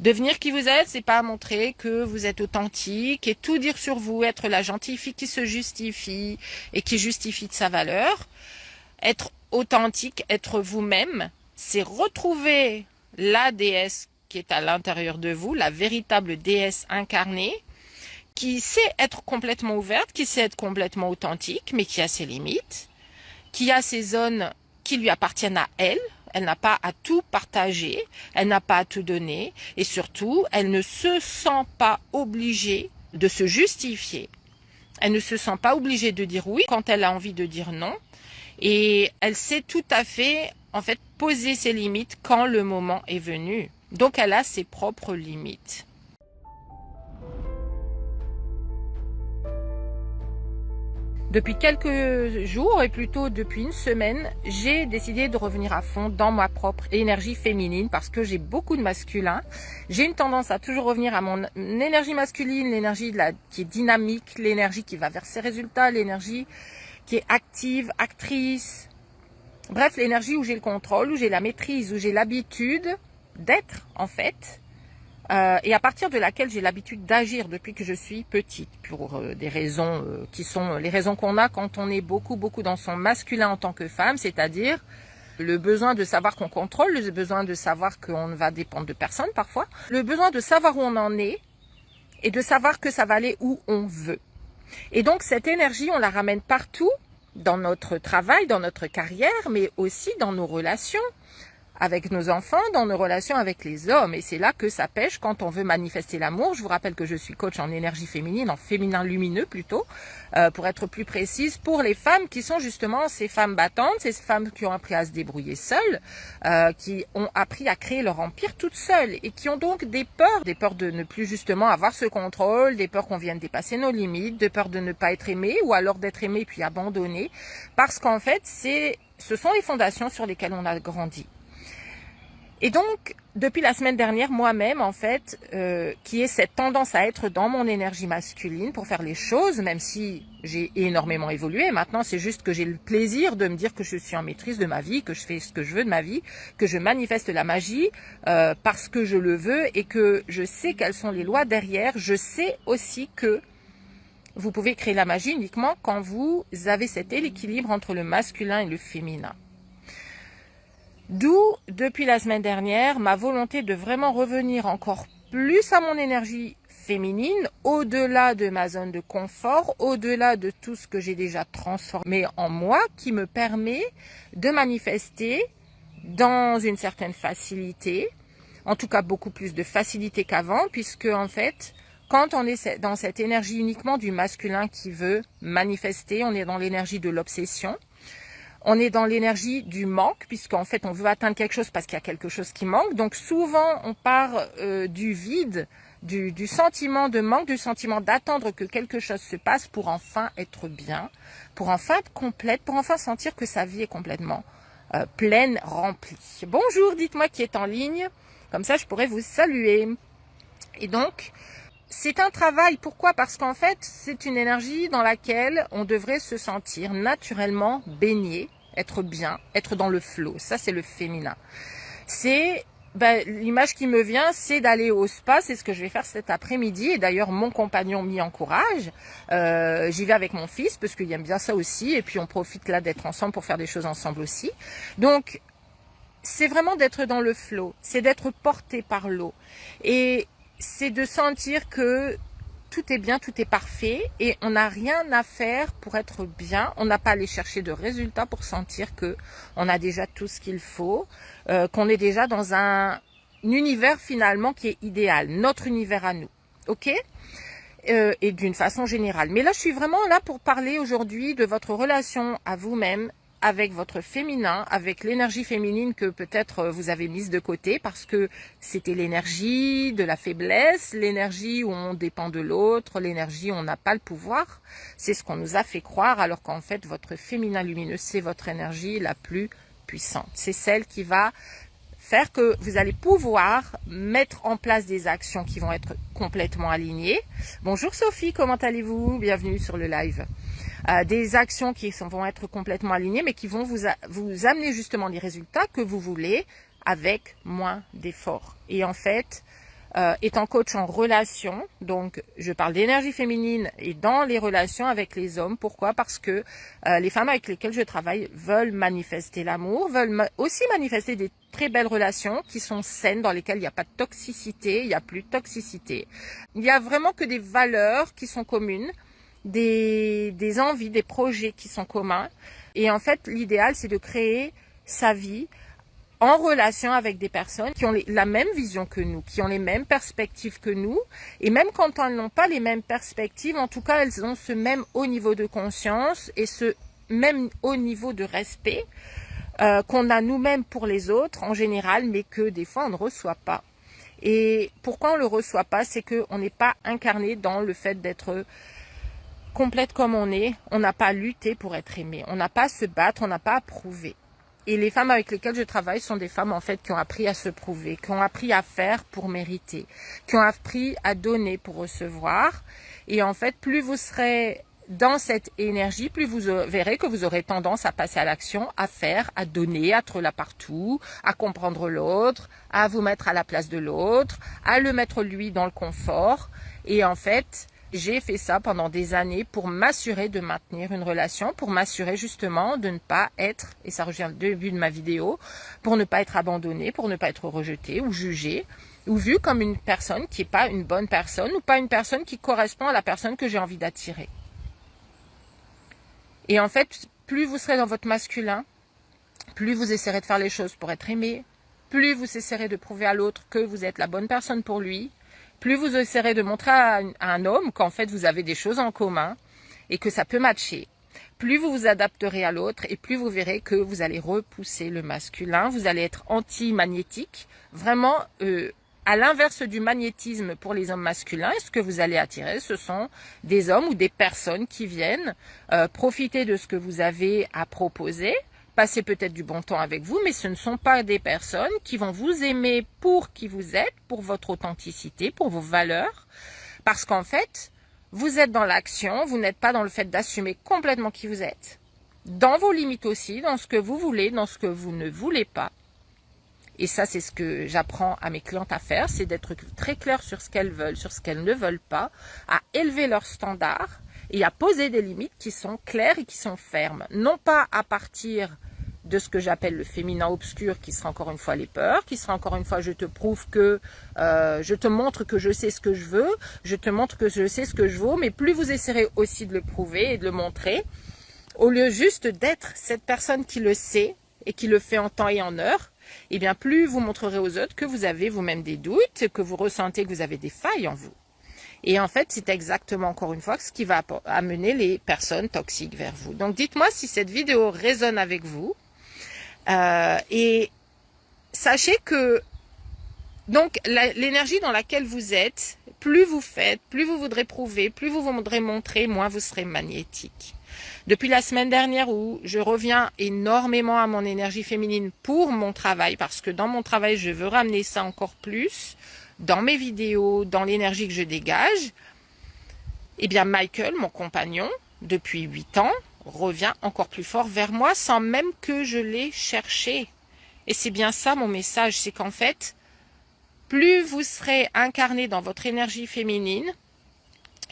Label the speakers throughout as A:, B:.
A: Devenir qui vous êtes, c'est pas montrer que vous êtes authentique et tout dire sur vous, être la gentille fille qui se justifie et qui justifie de sa valeur. Être authentique, être vous-même, c'est retrouver la déesse qui est à l'intérieur de vous, la véritable déesse incarnée, qui sait être complètement ouverte, qui sait être complètement authentique, mais qui a ses limites, qui a ses zones qui lui appartiennent à elle. Elle n'a pas à tout partager, elle n'a pas à tout donner, et surtout, elle ne se sent pas obligée de se justifier. Elle ne se sent pas obligée de dire oui quand elle a envie de dire non, et elle sait tout à fait, en fait, poser ses limites quand le moment est venu. Donc, elle a ses propres limites. Depuis quelques jours, et plutôt depuis une semaine, j'ai décidé de revenir à fond dans ma propre énergie féminine parce que j'ai beaucoup de masculin. J'ai une tendance à toujours revenir à mon énergie masculine, l'énergie qui est dynamique, l'énergie qui va vers ses résultats, l'énergie qui est active, actrice. Bref, l'énergie où j'ai le contrôle, où j'ai la maîtrise, où j'ai l'habitude d'être en fait. Et à partir de laquelle j'ai l'habitude d'agir depuis que je suis petite, pour des raisons qui sont les raisons qu'on a quand on est beaucoup dans son masculin en tant que femme, c'est-à-dire le besoin de savoir qu'on contrôle, le besoin de savoir qu'on va dépendre de personne parfois, le besoin de savoir où on en est et de savoir que ça va aller où on veut. Et donc cette énergie, on la ramène partout, dans notre travail, dans notre carrière, mais aussi dans nos relations avec nos enfants, dans nos relations avec les hommes. Et c'est là que ça pêche quand on veut manifester l'amour. Je vous rappelle que je suis coach en énergie féminine, en féminin lumineux plutôt, pour être plus précise, pour les femmes qui sont justement ces femmes battantes, ces femmes qui ont appris à se débrouiller seules, qui ont appris à créer leur empire toutes seules et qui ont donc des peurs de ne plus justement avoir ce contrôle, des peurs qu'on vienne dépasser nos limites, des peurs de ne pas être aimé ou alors d'être aimé puis abandonné, parce qu'en fait, ce sont les fondations sur lesquelles on a grandi. Et donc, depuis la semaine dernière, moi-même, en fait, qui ai cette tendance à être dans mon énergie masculine pour faire les choses, même si j'ai énormément évolué. Maintenant, c'est juste que j'ai le plaisir de me dire que je suis en maîtrise de ma vie, que je fais ce que je veux de ma vie, que je manifeste la magie parce que je le veux et que je sais quelles sont les lois derrière. Je sais aussi que vous pouvez créer la magie uniquement quand vous avez cet équilibre entre le masculin et le féminin. D'où, depuis la semaine dernière, ma volonté de vraiment revenir encore plus à mon énergie féminine, au-delà de ma zone de confort, au-delà de tout ce que j'ai déjà transformé en moi, qui me permet de manifester dans une certaine facilité, en tout cas beaucoup plus de facilité qu'avant, puisque en fait, quand on est dans cette énergie uniquement du masculin qui veut manifester, on est dans l'énergie de l'obsession. On est dans l'énergie du manque, puisqu'en fait, on veut atteindre quelque chose parce qu'il y a quelque chose qui manque. Donc, souvent, on part du vide, du sentiment de manque, du sentiment d'attendre que quelque chose se passe pour enfin être bien, pour enfin être complète, pour enfin sentir que sa vie est complètement pleine, remplie. Bonjour, dites-moi qui est en ligne. Comme ça, je pourrais vous saluer. Et donc, c'est un travail. Pourquoi? Parce qu'en fait, c'est une énergie dans laquelle on devrait se sentir naturellement baigné, être bien, être dans le flow. Ça, c'est le féminin. C'est l'image qui me vient, c'est d'aller au spa. C'est ce que je vais faire cet après-midi. Et d'ailleurs, mon compagnon m'y encourage. J'y vais avec mon fils parce qu'il aime bien ça aussi. Et puis, on profite là d'être ensemble pour faire des choses ensemble aussi. Donc, c'est vraiment d'être dans le flow. C'est d'être porté par l'eau. Et c'est de sentir que tout est bien, tout est parfait et on n'a rien à faire pour être bien. On n'a pas à aller chercher de résultats pour sentir que on a déjà tout ce qu'il faut, qu'on est déjà dans un univers finalement qui est idéal, notre univers à nous, ok? Et d'une façon générale. Mais là, je suis vraiment là pour parler aujourd'hui de votre relation à vous-même, avec votre féminin, avec l'énergie féminine que peut-être vous avez mise de côté parce que c'était l'énergie de la faiblesse, l'énergie où on dépend de l'autre, l'énergie où on n'a pas le pouvoir. C'est ce qu'on nous a fait croire alors qu'en fait votre féminin lumineux, c'est votre énergie la plus puissante. C'est celle qui va faire que vous allez pouvoir mettre en place des actions qui vont être complètement alignées. Bonjour Sophie, comment allez-vous? Bienvenue sur le live. Des actions qui vont être complètement alignées, mais qui vont vous amener justement les résultats que vous voulez avec moins d'efforts. Et en fait, étant coach en relation, donc je parle d'énergie féminine et dans les relations avec les hommes. Pourquoi? Parce que les femmes avec lesquelles je travaille veulent manifester l'amour, veulent aussi manifester des très belles relations qui sont saines, dans lesquelles il n'y a pas de toxicité, il n'y a plus de toxicité. Il n'y a vraiment que des valeurs qui sont communes, des envies, des projets qui sont communs. Et en fait, l'idéal, c'est de créer sa vie en relation avec des personnes qui ont la même vision que nous, qui ont les mêmes perspectives que nous. Et même quand elles n'ont pas les mêmes perspectives, en tout cas, elles ont ce même haut niveau de conscience et ce même haut niveau de respect qu'on a nous-mêmes pour les autres en général, mais que des fois, on ne reçoit pas. Et pourquoi on ne le reçoit pas? C'est qu'on n'est pas incarné dans le fait d'être complète comme on est. On n'a pas lutté pour être aimé. On n'a pas à se battre, on n'a pas à prouver. Et les femmes avec lesquelles je travaille sont des femmes en fait qui ont appris à se prouver, qui ont appris à faire pour mériter, qui ont appris à donner pour recevoir. Et en fait, plus vous serez dans cette énergie, plus vous verrez que vous aurez tendance à passer à l'action, à faire, à donner, à être là partout, à comprendre l'autre, à vous mettre à la place de l'autre, à le mettre lui dans le confort. Et en fait, j'ai fait ça pendant des années pour m'assurer de maintenir une relation, pour m'assurer justement de ne pas être, et ça revient au début de ma vidéo, pour ne pas être abandonnée, pour ne pas être rejetée ou jugée, ou vue comme une personne qui n'est pas une bonne personne, ou pas une personne qui correspond à la personne que j'ai envie d'attirer. Et en fait, plus vous serez dans votre masculin, plus vous essaierez de faire les choses pour être aimé, plus vous essaierez de prouver à l'autre que vous êtes la bonne personne pour lui, plus vous essaierez de montrer à un homme qu'en fait vous avez des choses en commun et que ça peut matcher, plus vous vous adapterez à l'autre et plus vous verrez que vous allez repousser le masculin, vous allez être anti-magnétique, vraiment à l'inverse du magnétisme pour les hommes masculins. Et ce que vous allez attirer, ce sont des hommes ou des personnes qui viennent profiter de ce que vous avez à proposer, passer peut-être du bon temps avec vous, mais ce ne sont pas des personnes qui vont vous aimer pour qui vous êtes, pour votre authenticité, pour vos valeurs, parce qu'en fait, vous êtes dans l'action, vous n'êtes pas dans le fait d'assumer complètement qui vous êtes, dans vos limites aussi, dans ce que vous voulez, dans ce que vous ne voulez pas. Et ça, c'est ce que j'apprends à mes clientes à faire, c'est d'être très clair sur ce qu'elles veulent, sur ce qu'elles ne veulent pas, à élever leurs standards et à poser des limites qui sont claires et qui sont fermes. Non pas à partir de ce que j'appelle le féminin obscur, qui sera encore une fois les peurs, qui sera encore une fois je te prouve que, je te montre que je sais ce que je veux, je te montre que je sais ce que je vaux, mais plus vous essaierez aussi de le prouver et de le montrer, au lieu juste d'être cette personne qui le sait et qui le fait en temps et en heure, et bien plus vous montrerez aux autres que vous avez vous-même des doutes, que vous ressentez que vous avez des failles en vous. Et en fait, c'est exactement encore une fois ce qui va amener les personnes toxiques vers vous. Donc dites-moi si cette vidéo résonne avec vous. Et sachez que donc l'énergie dans laquelle vous êtes, plus vous faites, plus vous voudrez prouver, plus vous voudrez montrer, moins vous serez magnétique. Depuis la semaine dernière où je reviens énormément à mon énergie féminine pour mon travail, parce que dans mon travail, je veux ramener ça encore plus, dans mes vidéos, dans l'énergie que je dégage, eh bien Michael, mon compagnon, depuis 8 ans, revient encore plus fort vers moi sans même que je l'ai cherché. Et c'est bien ça mon message, c'est qu'en fait, plus vous serez incarné dans votre énergie féminine,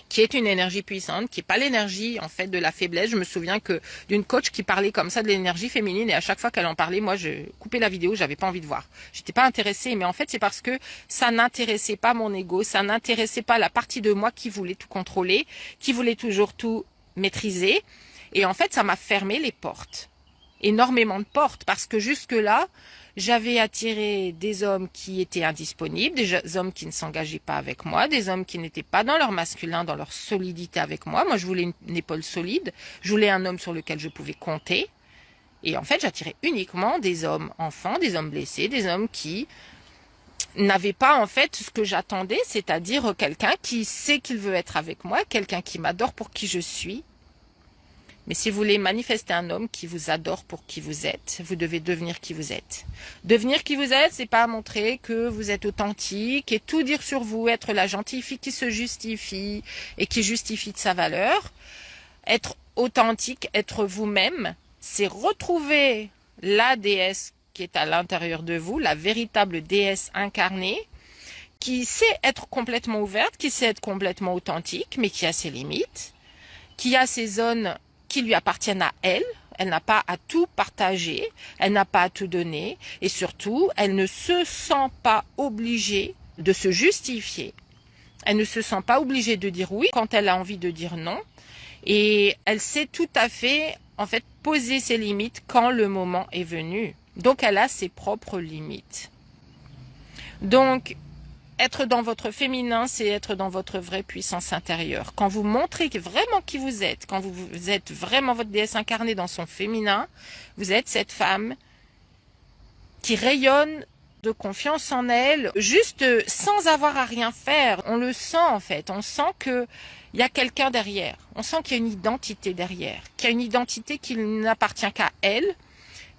A: qui est une énergie puissante, qui n'est pas l'énergie en fait de la faiblesse. Je me souviens que d'une coach qui parlait comme ça de l'énergie féminine et à chaque fois qu'elle en parlait, moi je coupais la vidéo, j'avais pas envie de voir. J'étais pas intéressée, mais en fait c'est parce que ça n'intéressait pas mon ego, ça n'intéressait pas la partie de moi qui voulait tout contrôler, qui voulait toujours tout maîtriser. Et en fait ça m'a fermé les portes, énormément de portes, parce que jusque-là, j'avais attiré des hommes qui étaient indisponibles, des hommes qui ne s'engageaient pas avec moi, des hommes qui n'étaient pas dans leur masculin, dans leur solidité avec moi. Moi, je voulais une épaule solide, je voulais un homme sur lequel je pouvais compter. Et en fait, j'attirais uniquement des hommes enfants, des hommes blessés, des hommes qui n'avaient pas en fait ce que j'attendais, c'est-à-dire quelqu'un qui sait qu'il veut être avec moi, quelqu'un qui m'adore pour qui je suis. Mais si vous voulez manifester un homme qui vous adore pour qui vous êtes, vous devez devenir qui vous êtes. Devenir qui vous êtes, c'est pas montrer que vous êtes authentique et tout dire sur vous, être la gentille fille qui se justifie et qui justifie de sa valeur. Être authentique, être vous-même, c'est retrouver la déesse qui est à l'intérieur de vous, la véritable déesse incarnée, qui sait être complètement ouverte, qui sait être complètement authentique, mais qui a ses limites, qui a ses zones qui lui appartiennent à elle. Elle n'a pas à tout partager, elle n'a pas à tout donner, et surtout, elle ne se sent pas obligée de se justifier. Elle ne se sent pas obligée de dire oui quand elle a envie de dire non. Et elle sait tout à fait, en fait, poser ses limites quand le moment est venu. Donc, elle a ses propres limites. Donc, être dans votre féminin, c'est être dans votre vraie puissance intérieure. Quand vous montrez vraiment qui vous êtes, quand vous êtes vraiment votre déesse incarnée dans son féminin, vous êtes cette femme qui rayonne de confiance en elle, juste sans avoir à rien faire. On le sent en fait, on sent qu'il y a quelqu'un derrière, on sent qu'il y a une identité derrière, qu'il y a une identité qui n'appartient qu'à elle,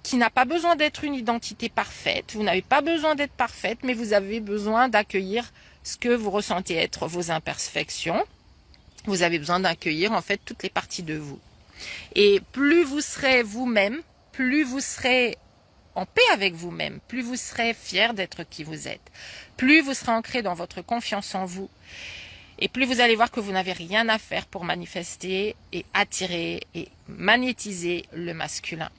A: qui n'a pas besoin d'être une identité parfaite. Vous n'avez pas besoin d'être parfaite, mais vous avez besoin d'accueillir ce que vous ressentez être vos imperfections. Vous avez besoin d'accueillir en fait toutes les parties de vous. Et plus vous serez vous-même, plus vous serez en paix avec vous-même, plus vous serez fier d'être qui vous êtes, plus vous serez ancré dans votre confiance en vous, et plus vous allez voir que vous n'avez rien à faire pour manifester et attirer et magnétiser le masculin.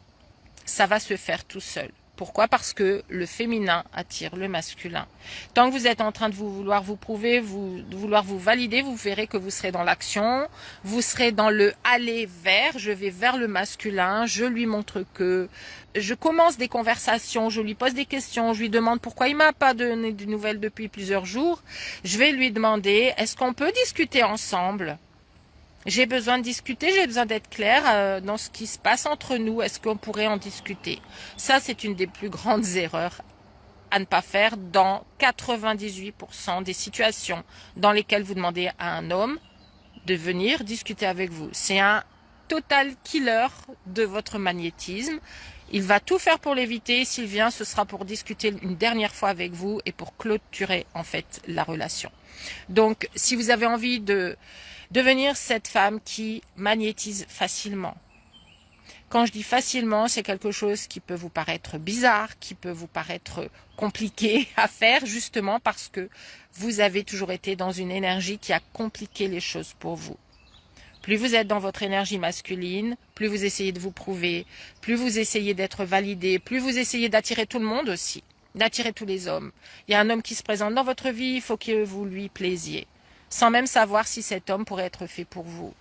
A: Ça va se faire tout seul. Pourquoi? Parce que le féminin attire le masculin. Tant que vous êtes en train de vouloir vous prouver, de vouloir vous valider, vous verrez que vous serez dans l'action, vous serez dans le aller vers, je vais vers le masculin, je lui montre que, je commence des conversations, je lui pose des questions, je lui demande pourquoi il m'a pas donné de nouvelles depuis plusieurs jours. Je vais lui demander, est-ce qu'on peut discuter ensemble? J'ai besoin de discuter, j'ai besoin d'être clair dans ce qui se passe entre nous. Est-ce qu'on pourrait en discuter? Ça, c'est une des plus grandes erreurs à ne pas faire dans 98% des situations dans lesquelles vous demandez à un homme de venir discuter avec vous. C'est un total killer de votre magnétisme. Il va tout faire pour l'éviter. S'il vient, ce sera pour discuter une dernière fois avec vous et pour clôturer en fait la relation. Donc, si vous avez envie de devenir cette femme qui magnétise facilement. Quand je dis facilement, c'est quelque chose qui peut vous paraître bizarre, qui peut vous paraître compliqué à faire, justement parce que vous avez toujours été dans une énergie qui a compliqué les choses pour vous. Plus vous êtes dans votre énergie masculine, plus vous essayez de vous prouver, plus vous essayez d'être validé, plus vous essayez d'attirer tout le monde aussi, d'attirer tous les hommes. Il y a un homme qui se présente dans votre vie, il faut que vous lui plaisiez, sans même savoir si cet homme pourrait être fait pour vous.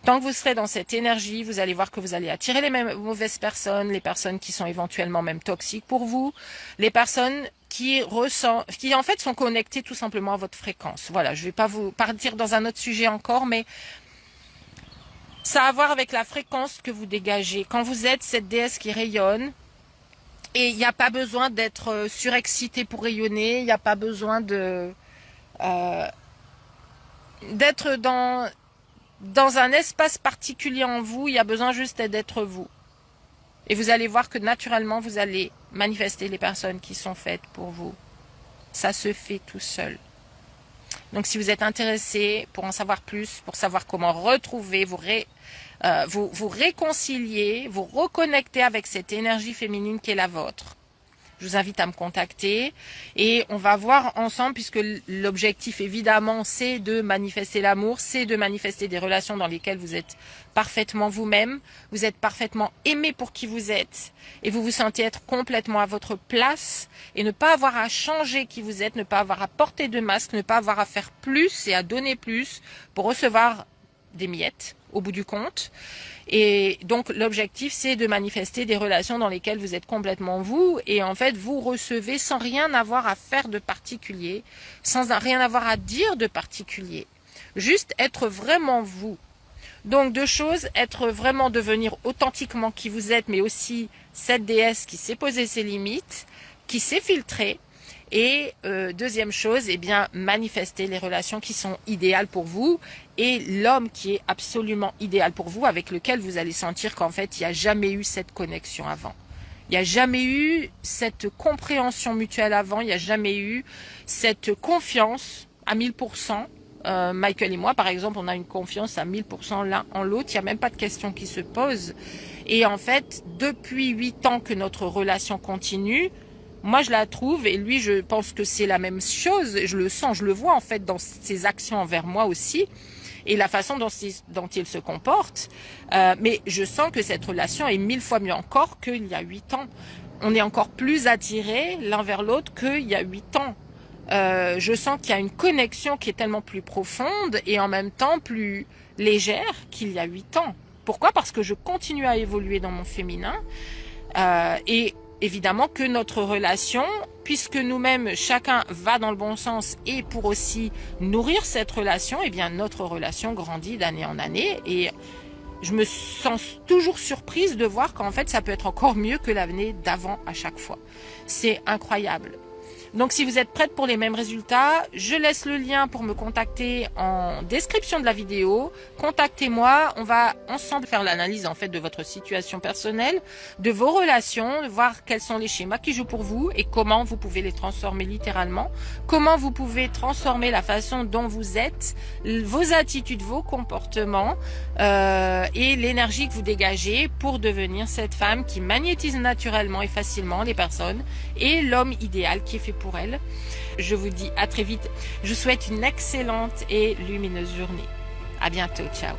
A: Tant que vous serez dans cette énergie, vous allez voir que vous allez attirer les mêmes mauvaises personnes, les personnes qui sont éventuellement même toxiques pour vous, les personnes qui en fait sont connectées tout simplement à votre fréquence. Voilà, je ne vais pas vous partir dans un autre sujet encore, mais ça a à voir avec la fréquence que vous dégagez. Quand vous êtes cette déesse qui rayonne, et il n'y a pas besoin d'être surexcité pour rayonner, il n'y a pas besoin de d'être dans un espace particulier en vous, il y a besoin juste d'être vous. Et vous allez voir que naturellement, vous allez manifester les personnes qui sont faites pour vous. Ça se fait tout seul. Donc si vous êtes intéressé pour en savoir plus, pour savoir comment retrouver, vous réconcilier, vous reconnecter avec cette énergie féminine qui est la vôtre, je vous invite à me contacter et on va voir ensemble, puisque l'objectif évidemment c'est de manifester l'amour, c'est de manifester des relations dans lesquelles vous êtes parfaitement vous-même, vous êtes parfaitement aimé pour qui vous êtes et vous vous sentez être complètement à votre place et ne pas avoir à changer qui vous êtes, ne pas avoir à porter de masque, ne pas avoir à faire plus et à donner plus pour recevoir des miettes au bout du compte. Et donc l'objectif c'est de manifester des relations dans lesquelles vous êtes complètement vous et en fait vous recevez sans rien avoir à faire de particulier, sans rien avoir à dire de particulier, juste être vraiment vous. Donc deux choses, être vraiment, devenir authentiquement qui vous êtes, mais aussi cette déesse qui sait poser ses limites, qui sait filtrer. Et deuxième chose, eh bien, manifester les relations qui sont idéales pour vous et l'homme qui est absolument idéal pour vous, avec lequel vous allez sentir qu'en fait, il n'y a jamais eu cette connexion avant. Il n'y a jamais eu cette compréhension mutuelle avant, il n'y a jamais eu cette confiance à 1000%. Michael et moi, par exemple, on a une confiance à 1000% l'un en l'autre, il n'y a même pas de question qui se pose. Et en fait, depuis 8 ans que notre relation continue, Moi, je la trouve, et lui, je pense que c'est la même chose. Je le sens, je le vois en fait dans ses actions envers moi aussi, et la façon dont il se comporte. Mais je sens que cette relation est 1000 fois mieux encore qu'il y a 8 ans. On est encore plus attirés l'un vers l'autre qu'il y a 8 ans. Je sens qu'il y a une connexion qui est tellement plus profonde et en même temps plus légère qu'il y a 8 ans. Pourquoi? Parce que je continue à évoluer dans mon féminin et évidemment que notre relation, puisque nous-mêmes, chacun va dans le bon sens et pour aussi nourrir cette relation, eh bien notre relation grandit d'année en année et je me sens toujours surprise de voir qu'en fait ça peut être encore mieux que l'année d'avant à chaque fois. C'est incroyable. Donc si vous êtes prête pour les mêmes résultats, je laisse le lien pour me contacter en description de la vidéo. Contactez-moi, on va ensemble faire l'analyse en fait de votre situation personnelle, de vos relations, de voir quels sont les schémas qui jouent pour vous et comment vous pouvez les transformer littéralement, comment vous pouvez transformer la façon dont vous êtes, vos attitudes, vos comportements et l'énergie que vous dégagez pour devenir cette femme qui magnétise naturellement et facilement les personnes et l'homme idéal qui est fait pour elle. Je vous dis à très vite. Je vous souhaite une excellente et lumineuse journée. À bientôt. Ciao.